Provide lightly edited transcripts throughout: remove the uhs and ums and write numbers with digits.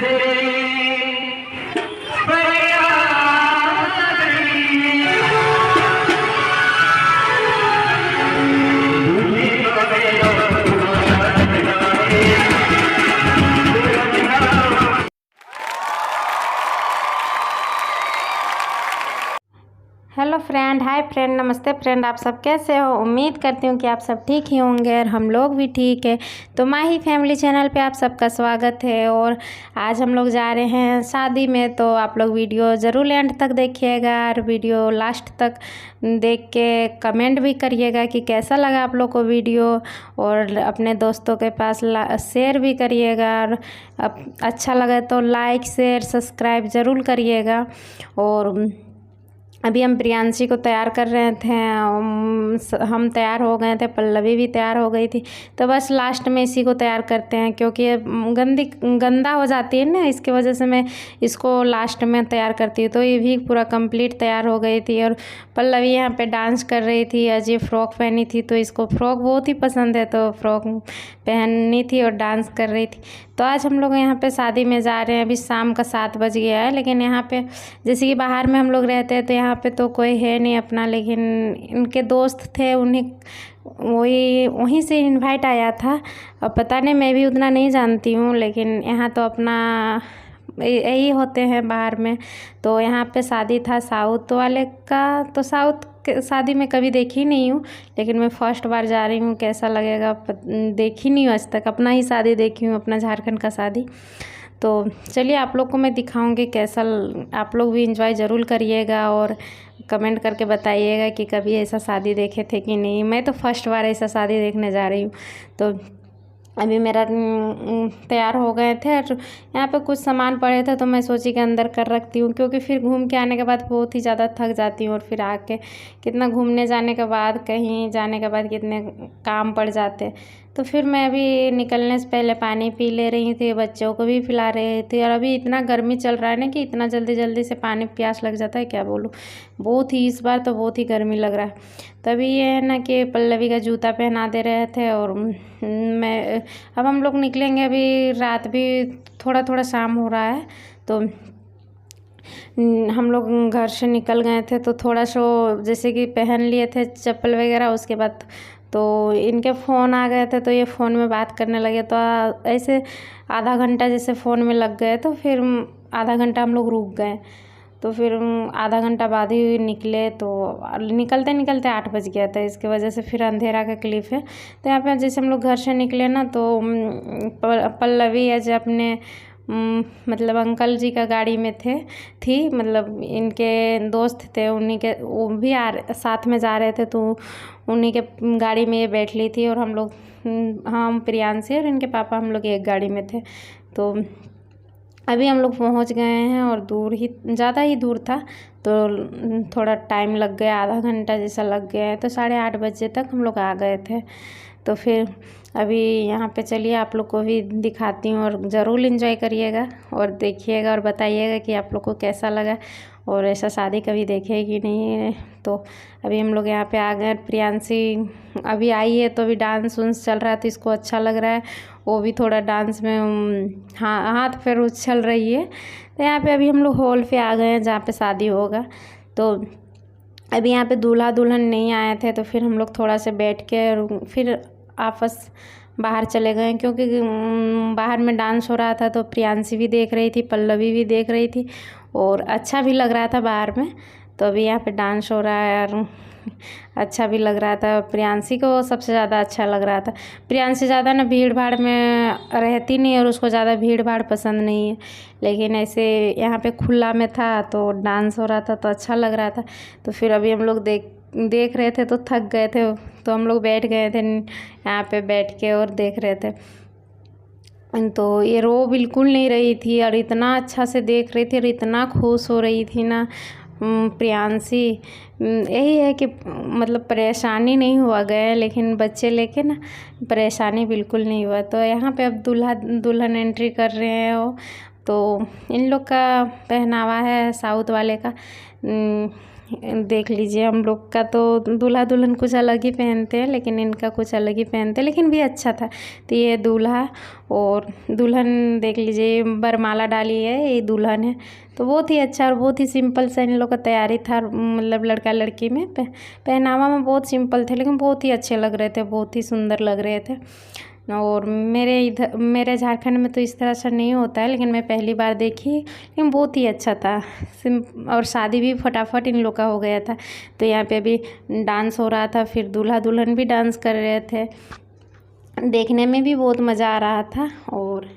Hello friend, hi friend, नमस्ते friend. आप सब कैसे हो? उम्मीद करती हूँ कि आप सब ठीक ही होंगे और हम लोग भी ठीक है। तो माही फैमिली चैनल पे आप सबका स्वागत है। और आज हम लोग जा रहे हैं शादी में, तो आप लोग वीडियो ज़रूर एंड तक देखिएगा और वीडियो लास्ट तक देख के कमेंट भी करिएगा कि कैसा लगा आप लोग को वीडियो, और अपने दोस्तों के पास शेयर भी करिएगा। और अच्छा लगा तो लाइक शेयर सब्सक्राइब ज़रूर करिएगा। और अभी हम प्रियांशी को तैयार कर रहे थे, हम तैयार हो गए थे, पल्लवी भी तैयार हो गई थी। तो बस लास्ट में इसी को तैयार करते हैं, क्योंकि ये गंदा हो जाती है ना, इसकी वजह से मैं इसको लास्ट में तैयार करती हूँ। तो ये भी पूरा कंप्लीट तैयार हो गई थी। और पल्लवी यहाँ पे डांस कर रही थी, अजय फ्रॉक पहनी थी, तो इसको फ्रॉक बहुत ही पसंद है, तो फ्रॉक पहननी थी और डांस कर रही थी। तो आज हम लोग यहाँ पे शादी में जा रहे हैं। अभी शाम का 7 बज गया है, लेकिन यहाँ पे जैसे कि बाहर में हम लोग रहते हैं तो यहाँ पे तो कोई है नहीं अपना, लेकिन इनके दोस्त थे, उन्हें वहीं से इनवाइट आया था। और पता नहीं, मैं भी उतना नहीं जानती हूँ, लेकिन यहाँ तो अपना यही होते हैं बाहर में। तो यहाँ पे शादी था साउथ वाले का, तो साउथ शादी में कभी देखी नहीं हूँ, लेकिन मैं फर्स्ट बार जा रही हूँ। कैसा लगेगा देखी नहीं हूँ आज तक, अपना ही शादी देखी हूँ, अपना झारखंड का शादी। तो चलिए आप लोग को मैं दिखाऊंगी कैसा, आप लोग भी एंजॉय ज़रूर करिएगा और कमेंट करके बताइएगा कि कभी ऐसा शादी देखे थे कि नहीं। मैं तो फर्स्ट बार ऐसा शादी देखने जा रही हूँ। तो अभी मेरा तैयार हो गए थे और यहाँ पे कुछ सामान पड़े थे, तो मैं सोची कि अंदर कर रखती हूँ, क्योंकि फिर घूम के आने के बाद बहुत ही ज़्यादा थक जाती हूँ। और फिर आके कितना घूमने जाने के बाद, कहीं जाने के बाद कितने काम पड़ जाते। तो फिर मैं अभी निकलने से पहले पानी पी ले रही थी, बच्चों को भी पिला रही थी। और अभी इतना गर्मी चल रहा है ना कि इतना जल्दी जल्दी से पानी प्यास लग जाता है, क्या बोलूँ। बहुत ही इस बार तो बहुत ही गर्मी लग रहा है। तभी ये है ना कि पल्लवी का जूता पहना दे रहे थे। और मैं अब हम लोग निकलेंगे, अभी रात भी थोड़ा थोड़ा शाम हो रहा है। तो हम लोग घर से निकल गए थे, तो थोड़ा सो जैसे कि पहन लिए थे चप्पल वगैरह। उसके बाद तो इनके फ़ोन आ गए थे, तो ये फ़ोन में बात करने लगे। तो ऐसे आधा घंटा जैसे फ़ोन में लग गए, तो फिर आधा घंटा हम लोग रुक गए। तो फिर आधा घंटा बाद ही निकले, तो निकलते निकलते 8 बज गया था। इसके वजह से फिर अंधेरा का क्लिप है। तो यहाँ पे जैसे हम लोग घर से निकले ना, तो पल्लवी आज अपने मतलब अंकल जी का गाड़ी में थी, मतलब इनके दोस्त थे, उन्हीं के वो भी साथ में जा रहे थे, तो उन्हीं के गाड़ी में ये बैठ ली थी। और हम लोग हम प्रियांशी और इनके पापा हम लोग एक गाड़ी में थे। तो अभी हम लोग पहुंच गए हैं, और ज़्यादा ही दूर था, तो थोड़ा टाइम लग गया, आधा घंटा जैसा लग गया है। तो 8:30 बजे तक हम लोग आ गए थे। तो फिर अभी यहाँ पे चलिए आप लोग को भी दिखाती हूँ, और ज़रूर एंजॉय करिएगा और देखिएगा और बताइएगा कि आप लोग को कैसा लगा, और ऐसा शादी कभी देखे कि नहीं है। तो अभी हम लोग यहाँ पे आ गए। प्रियांशी अभी आई है, तो अभी डांस उन्स चल रहा है, तो इसको अच्छा लग रहा है। वो भी थोड़ा डांस में हाथ पैर उछल रही है। तो यहाँ पे अभी हम लोग हॉल पे आ गए हैं, जहाँ पे शादी होगा। तो अभी यहाँ पे दूल्हा दुल्हन नहीं आए थे, तो फिर हम लोग थोड़ा से बैठ के फिर आपस बाहर चले गए, क्योंकि बाहर में डांस हो रहा था। तो प्रियांशी भी देख रही थी, पल्लवी भी देख रही थी, और अच्छा भी लग रहा था बाहर में। तो अभी यहाँ पे डांस हो रहा है और अच्छा भी लग रहा था। प्रियांशी को सबसे ज़्यादा अच्छा लग रहा था। प्रियांशी ज़्यादा ना भीड़ भाड़ में रहती नहीं, और उसको ज़्यादा भीड़ भाड़ पसंद नहीं है, लेकिन ऐसे यहाँ पे खुला में था, तो डांस हो रहा था, तो अच्छा लग रहा था। तो फिर अभी हम लोग देख रहे थे, तो थक गए थे, तो हम लोग बैठ गए थे यहाँ पे बैठ के और देख रहे थे। तो ये रो बिल्कुल नहीं रही थी, और इतना अच्छा से देख रही थी, और इतना खुश हो रही थी ना प्रियांशी। यही है कि मतलब परेशानी नहीं हुआ गए, लेकिन बच्चे लेके ना परेशानी बिल्कुल नहीं हुआ। तो यहाँ पे अब दूल्हा दुल्हन एंट्री कर रहे हैं वो। तो इन लोग का पहनावा है साउथ वाले का, देख लीजिए, हम लोग का तो दूल्हा दुल्हन कुछ अलग ही पहनते हैं, लेकिन इनका कुछ अलग ही पहनते हैं, लेकिन भी अच्छा था। तो ये दूल्हा और दुल्हन देख लीजिए, बरमाला डाली है, ये दुल्हन है। तो बहुत ही अच्छा और बहुत ही सिंपल सा इन लोग का तैयारी था, मतलब लड़का लड़की में पहनावा में बहुत सिंपल थे, लेकिन बहुत ही अच्छे लग रहे थे, बहुत ही सुंदर लग रहे थे। और मेरे झारखंड में तो इस तरह से नहीं होता है, लेकिन मैं पहली बार देखी, लेकिन बहुत ही अच्छा था। और शादी भी फटाफट इन लोग का हो गया था। तो यहाँ पे अभी डांस हो रहा था, फिर दूल्हा दुल्हन भी डांस कर रहे थे। देखने में भी बहुत मज़ा आ रहा था और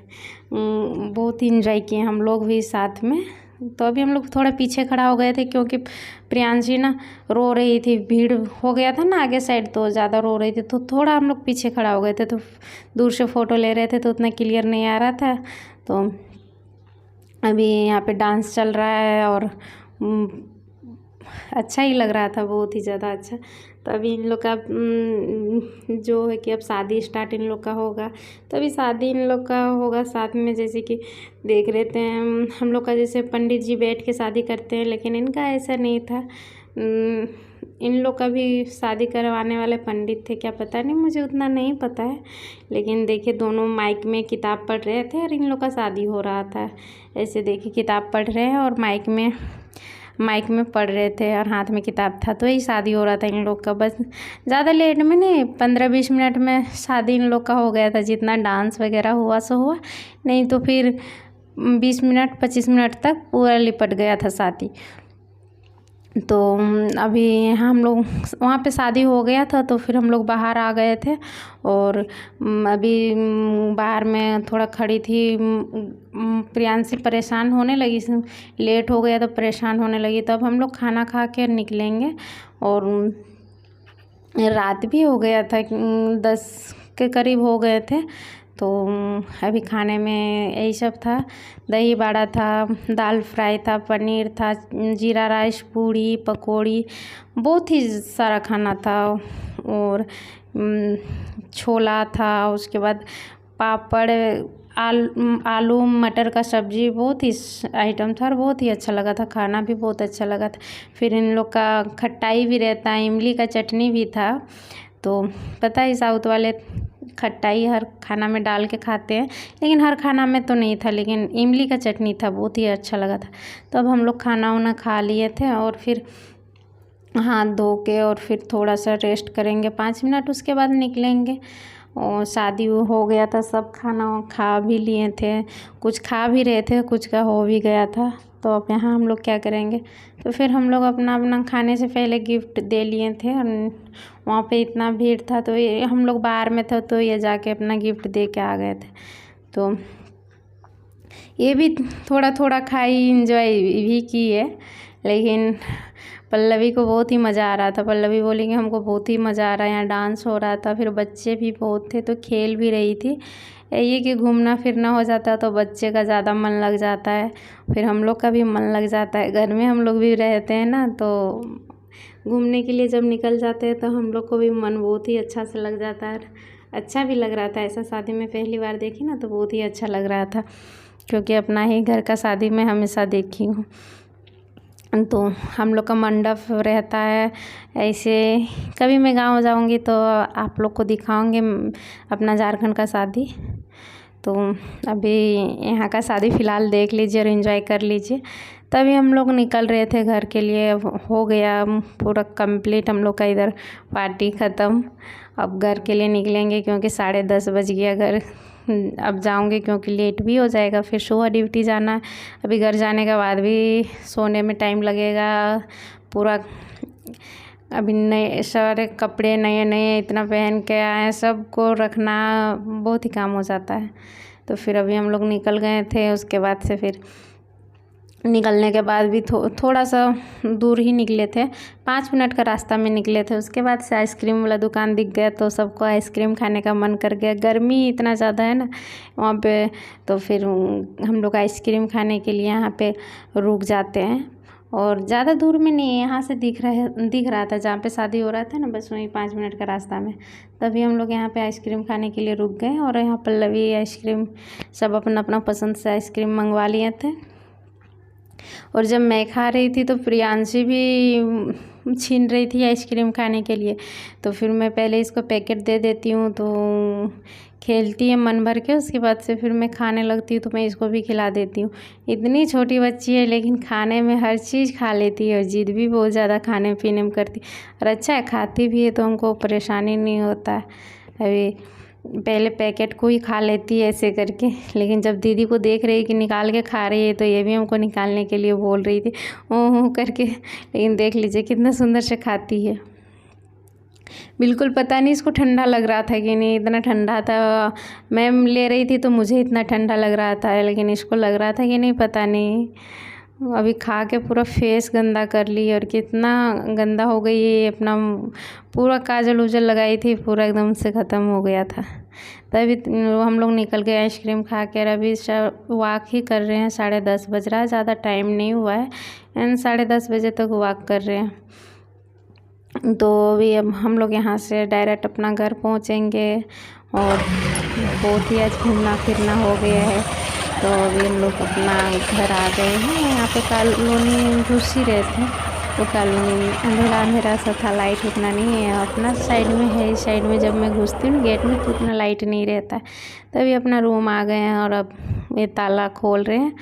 बहुत ही इंजॉय किए हम लोग भी साथ में। तो अभी हम लोग थोड़ा पीछे खड़ा हो गए थे, क्योंकि प्रियांशी ना रो रही थी, भीड़ हो गया था ना आगे साइड, तो ज़्यादा रो रही थी, तो थोड़ा हम लोग पीछे खड़ा हो गए थे। तो दूर से फ़ोटो ले रहे थे, तो उतना क्लियर नहीं आ रहा था। तो अभी यहाँ पे डांस चल रहा है और अच्छा ही लग रहा था, बहुत ही ज़्यादा अच्छा। तो अभी इन लोग का जो है कि अब शादी स्टार्ट इन लोग का होगा। तो अभी शादी इन लोग का होगा साथ में, जैसे कि देख रहे थे हम लोग का, जैसे पंडित जी बैठ के शादी करते हैं, लेकिन इनका ऐसा नहीं था। इन लोग का भी शादी करवाने वाले पंडित थे क्या, पता नहीं, मुझे उतना नहीं पता है। लेकिन देखिए, दोनों माइक में किताब पढ़ रहे थे और इन लोग का शादी हो रहा था। ऐसे देखिए, किताब पढ़ रहे हैं और माइक में पढ़ रहे थे और हाथ में किताब था, तो यही शादी हो रहा था इन लोग का। बस ज़्यादा लेट में नहीं, 15-20 मिनट में शादी इन लोग का हो गया था। जितना डांस वगैरह हुआ सो हुआ, नहीं तो फिर 20 मिनट 25 मिनट तक पूरा लिपट गया था शादी। तो अभी हम लोग वहाँ पे शादी हो गया था, तो फिर हम लोग बाहर आ गए थे। और अभी बाहर में थोड़ा खड़ी थी, प्रियांशी परेशान होने लगी, लेट हो गया तो परेशान होने लगी। तब हम लोग खाना खा के निकलेंगे, और रात भी हो गया था, 10 के करीब हो गए थे। तो अभी खाने में यही सब था, दही बाड़ा था, दाल फ्राई था, पनीर था, जीरा राइस, पूड़ी पकौड़ी, बहुत ही सारा खाना था। और छोला था, उसके बाद पापड़, आलू मटर का सब्जी, बहुत ही आइटम था और बहुत ही अच्छा लगा था, खाना भी बहुत अच्छा लगा था। फिर इन लोग का खट्टाई भी रहता है, इमली का चटनी भी था। तो पता है, साउथ वाले खट्टाई हर खाना में डाल के खाते हैं, लेकिन हर खाना में तो नहीं था, लेकिन इमली का चटनी था, बहुत ही अच्छा लगा था। तो अब हम लोग खाना वाना खा लिए थे और फिर हाथ धो के और फिर थोड़ा सा रेस्ट करेंगे 5 मिनट, उसके बाद निकलेंगे। और शादी हो गया था, सब खाना खा भी लिए थे, कुछ खा भी रहे थे, कुछ का हो भी गया था। तो अब यहाँ हम लोग क्या करेंगे, तो फिर हम लोग अपना अपना खाने से पहले गिफ्ट दे लिए थे। और वहाँ पे इतना भीड़ था, तो ये हम लोग बाहर में थे, तो ये जाके अपना गिफ्ट दे के आ गए थे। तो ये भी थोड़ा थोड़ा खाई, इंजॉय भी की है। लेकिन पल्लवी को बहुत ही मज़ा आ रहा था, पल्लवी बोली कि हमको बहुत ही मज़ा आ रहा है, यहाँ डांस हो रहा था, फिर बच्चे भी बहुत थे, तो खेल भी रही थी। ये कि घूमना फिरना हो जाता तो बच्चे का ज़्यादा मन लग जाता है, फिर हम लोग का भी मन लग जाता है। घर में हम लोग भी रहते हैं ना, तो घूमने के लिए जब निकल जाते हैं तो हम लोग को भी मन बहुत ही अच्छा से लग जाता है, अच्छा भी लग रहा था। ऐसा शादी में पहली बार देखी ना, तो बहुत ही अच्छा लग रहा था, क्योंकि अपना ही घर का शादी में हमेशा देखी हूँ। तो हम लोग का मंडप रहता है ऐसे। कभी मैं गांव जाऊंगी तो आप लोग को दिखाऊंगी अपना झारखंड का शादी। तो अभी यहाँ का शादी फ़िलहाल देख लीजिए और एंजॉय कर लीजिए। तभी हम लोग निकल रहे थे घर के लिए, हो गया पूरा कंप्लीट हम लोग का इधर पार्टी ख़त्म। अब घर के लिए निकलेंगे, क्योंकि 10:30 बज गया। घर अब जाऊंगी क्योंकि लेट भी हो जाएगा, फिर सुबह ड्यूटी जाना। अभी घर जाने के बाद भी सोने में टाइम लगेगा पूरा। अभी नए सारे कपड़े नए नए इतना पहन के आए, सबको रखना बहुत ही काम हो जाता है। तो फिर अभी हम लोग निकल गए थे, उसके बाद से फिर निकलने के बाद भी थोड़ा सा दूर ही निकले थे, 5 मिनट का रास्ता में निकले थे। उसके बाद से आइसक्रीम वाला दुकान दिख गया, तो सबको आइसक्रीम खाने का मन कर गया। गर्मी इतना ज़्यादा है ना वहाँ पे, तो फिर हम लोग आइसक्रीम खाने के लिए यहाँ पे रुक जाते हैं। और ज़्यादा दूर में नहीं है, यहाँ से दिख रहा था जहाँ पे शादी हो रहा था ना, बस वहीं 5 मिनट का रास्ता में। तभी हम लोग यहाँ पे आइसक्रीम खाने के लिए रुक गए। और यहाँ पल्लवी आइसक्रीम, सब अपना अपना पसंद से आइसक्रीम मंगवा लिए थे। और जब मैं खा रही थी तो प्रियांशी भी छीन रही थी आइसक्रीम खाने के लिए। तो फिर मैं पहले इसको पैकेट दे देती हूँ तो खेलती है मन भर के, उसके बाद से फिर मैं खाने लगती हूँ तो मैं इसको भी खिला देती हूँ। इतनी छोटी बच्ची है लेकिन खाने में हर चीज़ खा लेती है और ज़िद भी बहुत ज़्यादा खाने पीने में करती। और अच्छा है, खाती भी है तो हमको परेशानी नहीं होता है। अभी पहले पैकेट को ही खा लेती है ऐसे करके, लेकिन जब दीदी को देख रही कि निकाल के खा रही है तो ये भी हमको निकालने के लिए बोल रही थी ओह करके। लेकिन देख लीजिए कितना सुंदर से खाती है। बिल्कुल पता नहीं इसको ठंडा लग रहा था कि नहीं, इतना ठंडा था। मैं ले रही थी तो मुझे इतना ठंडा लग रहा था, लेकिन इसको लग रहा था कि नहीं पता नहीं। अभी खा के पूरा फेस गंदा कर ली और कितना गंदा हो गई है। अपना पूरा काजल उजल लगाई थी, पूरा एकदम से ख़त्म हो गया था। तभी हम लोग निकल गए आइसक्रीम खा कर। अभी वॉक ही कर रहे हैं, 10:30 बज रहा है, ज़्यादा टाइम नहीं हुआ है, एंड 10:30 बजे तक वॉक कर रहे हैं। तो अभी अब हम लोग यहाँ से डायरेक्ट अपना घर पहुँचेंगे और बहुत ही आज घूमना फिरना हो गया है। तो अभी हम लोग अपना घर आ गए हैं। यहाँ पे कॉलोनी घुस ही रहे थे तो कॉलोनी अंधेरा अंधेरा सा था, लाइट उतना नहीं है। अपना साइड में है, इस साइड में जब मैं घुसती हूँ गेट में तो उतना लाइट नहीं रहता है। तभी अपना रूम आ गए हैं और अब ये ताला खोल रहे हैं।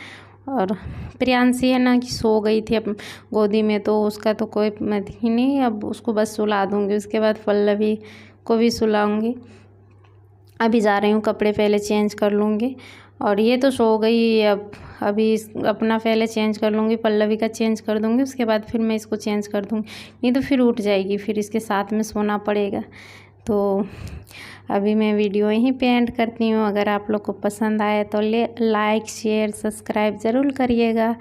और प्रियांशी है ना कि सो गई थी अब गोदी में, तो उसका तो कोई मत ही नहीं, अब उसको बस सुला दूँगी, उसके बाद पल्लवी को भी सुलाऊँगी। अभी जा रही हूँ, कपड़े पहले चेंज कर लूँगी। और ये तो सो गई, अब अभी अपना पहले चेंज कर लूँगी, पल्लवी का चेंज कर दूँगी, उसके बाद फिर मैं इसको चेंज कर दूँगी, नहीं तो फिर उठ जाएगी, फिर इसके साथ में सोना पड़ेगा। तो अभी मैं वीडियो यहीं पे एंड करती हूँ। अगर आप लोग को पसंद आए तो लाइक शेयर सब्सक्राइब ज़रूर करिएगा।